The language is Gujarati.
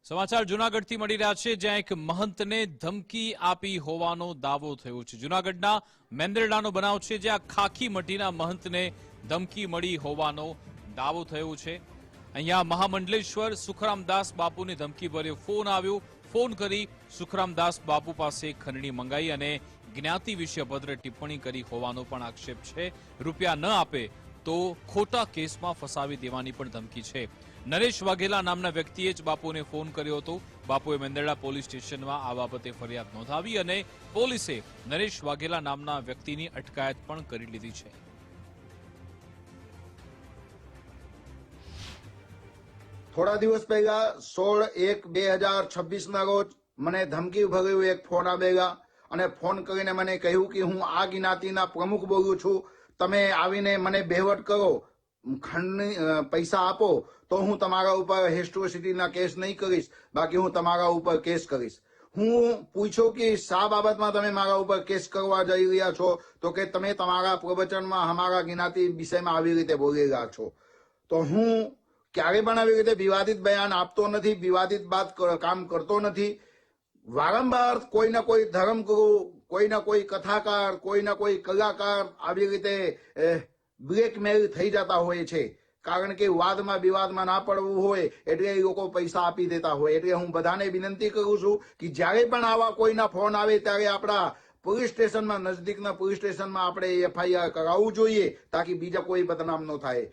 સમાચાર જૂનાગઢથી મળી રહ્યા છે, જ્યાં એક મહંતને ધમકી આપી હોવાનો દાવો થયો છે। જૂનાગઢના મેંદરડાનો બનાવ છે, જ્યાં ખાખી મઢીના મહંતને ધમકી મળી હોવાનો દાવો થયો છે। અહીંયા મહામંડલેશ્વર સુખરામદાસ બાપુને ધમકી ભર્યો ફોન આવ્યો। ફોન કરી સુખરામદાસ બાપુ પાસે ખંડણી મંગાઈ અને જ્ઞાતિ વિશે અભદ્ર ટિપ્પણી કરી હોવાનો પણ આક્ષેપ છે। રૂપિયા ન આપે તો ખોટા કેસમાં ફસાવી દેવાની પણ ધમકી છે। નરેશ વાઘેલા નામના વ્યક્તિએ જ બાપુને ફોન કર્યો હતો। બાપુએ મેંદરડા પોલીસ સ્ટેશનમાં આ બાબતે ફરિયાદ નોંધાવી અને પોલીસે નરેશ વાઘેલા નામના વ્યક્તિની અટકાયત પણ કરી લીધી છે। થોડા દિવસ પહેલા 16/1/2026 ના રોજ મને ધમકી ભર્યો એક ફોન આવેલા અને ફોન કરીને મને કહ્યું કે હું આ જ્ઞાતિના પ્રમુખ બોલું છું, તમે આવીને મને બેવટ કરો, ખંડની પૈસા આપો તો હું તમારા ઉપર હિસ્ટ્રોસિટીના કેસ નહીં કરીશ, બાકી હું તમારા ઉપર કેસ કરીશ। હું પૂછ્યો કે શા બાબતમાં તમે મારા ઉપર કેસ કરવા જઈ રહ્યા છો, તો કે તમે તમારા પ્રવચનમાં અમારા જ્ઞાતિ વિષયમાં આવી રીતે બોલી રહ્યા છો। તો હું ક્યારે પણ આવી રીતે વિવાદિત બયાન આપતો નથી, વિવાદિત બાત કામ કરતો નથી। વારંવાર કોઈ ના કોઈ ધર્મગુરુ, કોઈ ના કોઈ કથાકાર, કોઈ ના કોઈ કલાકાર આવી રીતે બ્લેકમેલ થઈ જતા હોય છે, કારણ કે વાદમાં વિવાદમાં ના પડવું હોય એટલે એ લોકો પૈસા આપી દેતા હોય। એટલે હું બધાને વિનંતી કરું છું કે જ્યારે પણ આવા કોઈના ફોન આવે ત્યારે આપણા પોલીસ સ્ટેશનમાં, નજદીકના પોલીસ સ્ટેશનમાં આપણે FIR કરાવવું જોઈએ, તાકી બીજા કોઈ બદનામ ન થાય।